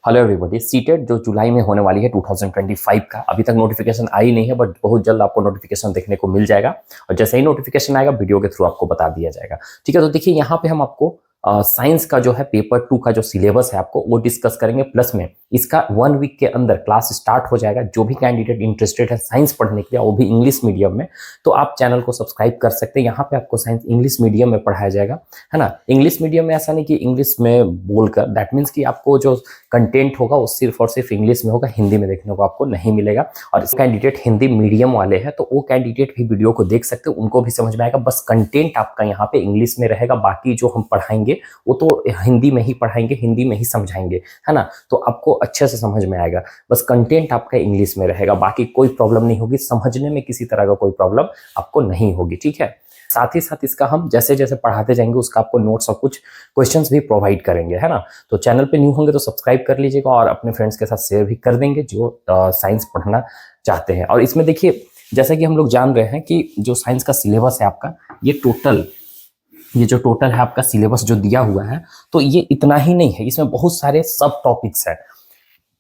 Hello everybody, CTET जो जुलाई में होने वाली है 2025 का, अभी तक नोटिफिकेशन आई नहीं है, बट बहुत जल्द आपको नोटिफिकेशन देखने को मिल जाएगा। और जैसे ही नोटिफिकेशन आएगा वीडियो के थ्रू आपको बता दिया जाएगा। ठीक है, तो देखिए यहाँ पे हम आपको साइंस का जो है पेपर 2 का जो सिलेबस है आपको वो डिस्कस करेंगे। प्लस में इसका 1 वीक के अंदर क्लास स्टार्ट हो जाएगा। जो भी कैंडिडेट इंटरेस्टेड है साइंस पढ़ने के लिए, वो भी इंग्लिश मीडियम में, तो आप चैनल को सब्सक्राइब कर सकते हैं। यहाँ पे आपको साइंस इंग्लिश मीडियम में पढ़ाया जाएगा, है ना। इंग्लिश मीडियम में ऐसा नहीं कि इंग्लिश में बोलकर, दैट मीन्स कि आपको जो कंटेंट होगा वो सिर्फ और सिर्फ इंग्लिश में होगा, हिंदी में देखने को आपको नहीं मिलेगा। और इस कैंडिडेट हिंदी मीडियम वाले हैं तो वो कैंडिडेट भी वीडियो को देख सकते हैं, उनको भी समझ में आएगा। बस कंटेंट आपका यहाँ पे इंग्लिश में रहेगा, बाकी जो हम पढ़ाएंगे वो तो हिंदी में ही पढ़ाएंगे, हिंदी में ही समझाएंगे, है ना। तो आपको अच्छे से समझ में आएगा। बस कंटेंट आपका इंग्लिश में रहेगा, बाकी कोई प्रॉब्लम नहीं होगी, समझने में किसी तरह का कोई प्रॉब्लम आपको नहीं होगी। ठीक है, साथ ही साथ इसका हम जैसे जैसे पढ़ाते जाएंगे उसका आपको नोट्स और कुछ क्वेश्चंस भी प्रोवाइड करेंगे, है ना। तो चैनल पे न्यू होंगे तो सब्सक्राइब कर लीजिएगा और अपने फ्रेंड्स के साथ शेयर भी कर देंगे जो साइंस पढ़ना चाहते हैं। और इसमें देखिए, जैसा कि हम लोग जान रहे हैं कि जो साइंस का सिलेबस है आपका, ये जो टोटल है आपका सिलेबस जो दिया हुआ है, तो ये इतना ही नहीं है, इसमें बहुत सारे सब टॉपिक्स है।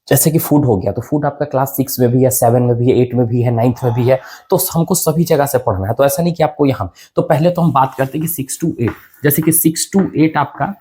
जैसे कि फूड हो गया, तो फूड आपका क्लास 6 में भी है, 7 में भी है, 8 में भी है, 9th में भी है। तो हमको सभी जगह से पढ़ना है, तो ऐसा नहीं कि आपको यहाँ। तो पहले तो हम बात करते हैं कि 6 to 8, जैसे कि 6 to 8 आपका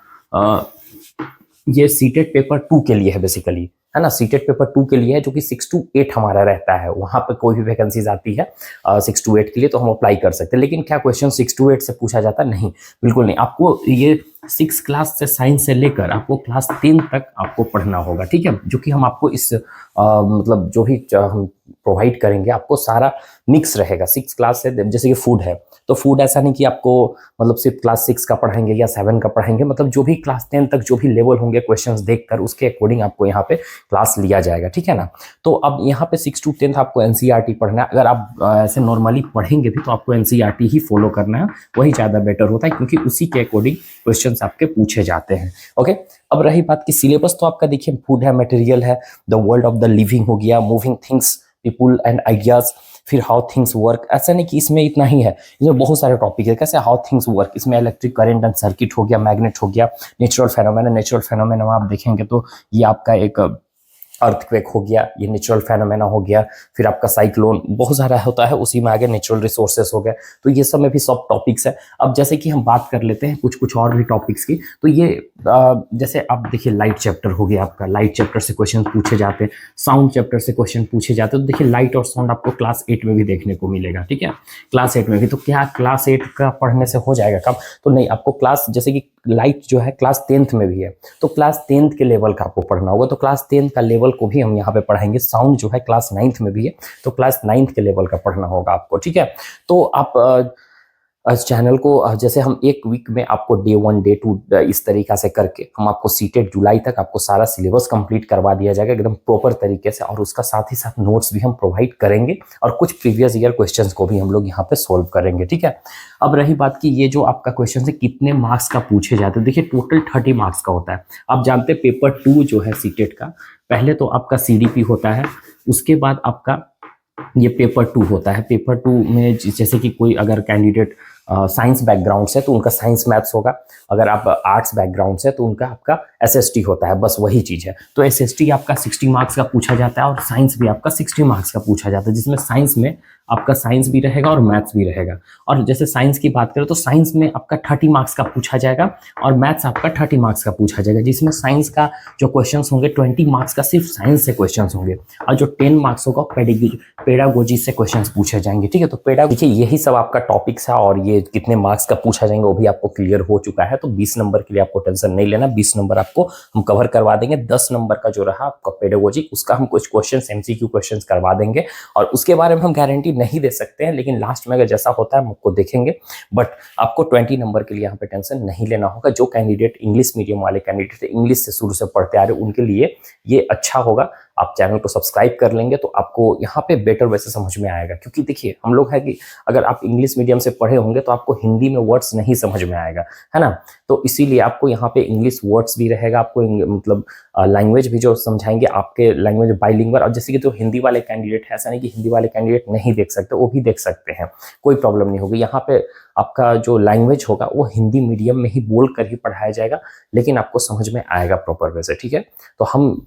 ये सीटेट पेपर 2 के लिए है बेसिकली, है ना। सीटेट पेपर 2 के लिए है, जो कि 6 to 8 हमारा रहता है। वहां पर कोई भी वैकेंसीज आती है 6 to 8 के लिए तो हम अप्लाई कर सकते हैं। लेकिन क्या क्वेश्चन 6 to 8 से पूछा जाता है? नहीं, बिल्कुल नहीं। आपको ये 6 क्लास से साइंस से लेकर आपको क्लास 10 तक आपको पढ़ना होगा। ठीक है, जो कि हम आपको इस मतलब जो भी हम प्रोवाइड करेंगे आपको सारा मिक्स रहेगा 6 क्लास से। जैसे कि फूड है, तो फूड ऐसा नहीं कि आपको मतलब सिर्फ क्लास 6 का पढ़ाएंगे या 7 का पढ़ाएंगे, मतलब जो भी क्लास 10 तक जो भी लेवल होंगे क्वेश्चंस देखकर उसके अकॉर्डिंग आपको यहाँ पे क्लास लिया जाएगा। ठीक है ना। तो अब यहाँ पे 6 to 10 आपको एनसीईआरटी पढ़ना है। अगर आप ऐसे नॉर्मली पढ़ेंगे भी तो आपको एनसीईआरटी ही फॉलो करना है, वही ज़्यादा बेटर होता है, क्योंकि उसी के अकॉर्डिंग क्वेश्चन आपके पूछे जाते हैं। ओके, अब रही बात की सिलेबस, तो आपका देखिए फूड है, मटेरियल है, the world of the living हो गया, moving things, people and ideas, फिर हाउ थिंग्स वर्क। ऐसा नहीं कि इसमें इतना ही है, इसमें बहुत सारे टॉपिक है। कैसे हाउ थिंग्स वर्क, इसमें इलेक्ट्रिक करंट एंड सर्किट हो गया, मैग्नेट हो गया, नेचुरल फेनोमेना आप देखेंगे तो ये आपका एक अर्थक्वेक हो गया, ये नेचुरल फेनोमेना हो गया, फिर आपका साइक्लोन, बहुत सारा होता है। उसी में आगे नेचुरल रिसोर्सेस हो गए, तो ये सब में भी सब टॉपिक्स है। अब जैसे कि हम बात कर लेते हैं कुछ और भी टॉपिक्स की, तो ये जैसे आप देखिए लाइट चैप्टर हो गया आपका, लाइट चैप्टर से क्वेश्चन पूछे जाते हैं, साउंड चैप्टर से क्वेश्चन पूछे जाते हैं। तो देखिए लाइट और साउंड आपको क्लास 8 में भी देखने को मिलेगा। ठीक है, क्लास 8 में भी। तो क्या क्लास 8 का पढ़ने से हो जाएगा कम? तो नहीं, आपको क्लास जैसे कि लाइट जो है क्लास 10th में भी है, तो क्लास 10th के लेवल का आपको पढ़ना होगा, तो क्लास 10th का लेवल को भी हम यहाँ पे पढ़ाएंगे। साउंड जो है क्लास 9th में भी है, तो क्लास 9th के लेवल का पढ़ना होगा आपको। ठीक है, तो आप इस चैनल को जैसे हम एक वीक में आपको डे 1 डे 2 इस तरीका से करके हम आपको सीटेट जुलाई तक आपको सारा सिलेबस कंप्लीट करवा दिया जाएगा एकदम प्रॉपर तरीके से, और उसका साथ ही साथ नोट्स भी हम प्रोवाइड करेंगे और कुछ प्रीवियस ईयर क्वेश्चंस को भी हम लोग यहाँ पे सोल्व करेंगे। ठीक है, अब रही बात की ये जो आपका क्वेश्चन है कितने मार्क्स का पूछे जाते हैं। देखिए टोटल 30 मार्क्स का होता है। आप जानते हैं पेपर 2 जो है सीटेट का, पहले तो आपका सीडीपी होता है, उसके बाद आपका ये पेपर 2 होता है। पेपर 2 में जैसे कि कोई अगर कैंडिडेट साइंस बैकग्राउंड से तो उनका साइंस मैथ्स होगा, अगर आप आर्ट्स बैकग्राउंड से तो उनका आपका एसएसटी होता है, बस वही चीज़ है। तो एसएसटी आपका 60 मार्क्स का पूछा जाता है और साइंस भी आपका 60 मार्क्स का पूछा जाता है, जिसमें साइंस में आपका साइंस भी रहेगा और मैथ्स भी रहेगा। और जैसे साइंस की बात करें तो साइंस में आपका 30 मार्क्स का पूछा जाएगा और मैथ्स आपका 30 मार्क्स का पूछा जाएगा, जिसमें साइंस का जो क्वेश्चंस होंगे 20 मार्क्स का सिर्फ साइंस से क्वेश्चंस होंगे, और जो 10 मार्क्स होगा पेडागोजी से क्वेश्चंस पूछे जाएंगे। ठीक है, तो देखिए यही सब आपका टॉपिक्स है, और ये कितने मार्क्स का पूछा जाएंगे वो भी आपको क्लियर हो चुका है। तो 20 नंबर के लिए आपको टेंशन नहीं लेना, 20 नंबर आपको हम कवर करवा देंगे। 10 नंबर का जो रहा आपका पेडागोजी, उसका हम कुछ क्वेश्चंस एमसीक्यू क्वेश्चंस करवा देंगे, और उसके बारे में हम गारंटी नहीं दे सकते हैं, लेकिन लास्ट में अगर जैसा होता है हम आपको देखेंगे। बट आपको 20 नंबर के लिए यहाँ पे टेंशन नहीं लेना होगा। जो कैंडिडेट इंग्लिश मीडियम वाले कैंडिडेट इंग्लिश से शुरू से पढ़ते आ रहे उनके लिए ये अच्छा होगा। आप चैनल को सब्सक्राइब कर लेंगे तो आपको यहाँ पे बेटर वैसे समझ में आएगा, क्योंकि देखिए हम लोग है कि अगर आप इंग्लिश मीडियम से पढ़े होंगे तो आपको हिंदी में वर्ड्स नहीं समझ में आएगा, है ना। तो इसीलिए आपको यहाँ पे इंग्लिश वर्ड्स भी रहेगा, आपको मतलब लैंग्वेज भी जो समझाएंगे आपके लैंग्वेज बाइलिंगुअल। और जैसे कि जो हिंदी वाले कैंडिडेट है, ऐसा नहीं कि हिंदी वाले कैंडिडेट नहीं देख सकते, वो भी देख सकते हैं, कोई प्रॉब्लम नहीं होगी। यहाँ पे आपका जो लैंग्वेज होगा वो हिंदी मीडियम में ही बोल कर ही पढ़ाया जाएगा, लेकिन आपको समझ में आएगा प्रॉपर वे से, ठीक है। तो हम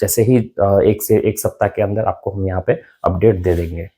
जैसे ही 1 से 1 सप्ताह के अंदर आपको हम यहाँ पे अपडेट दे देंगे।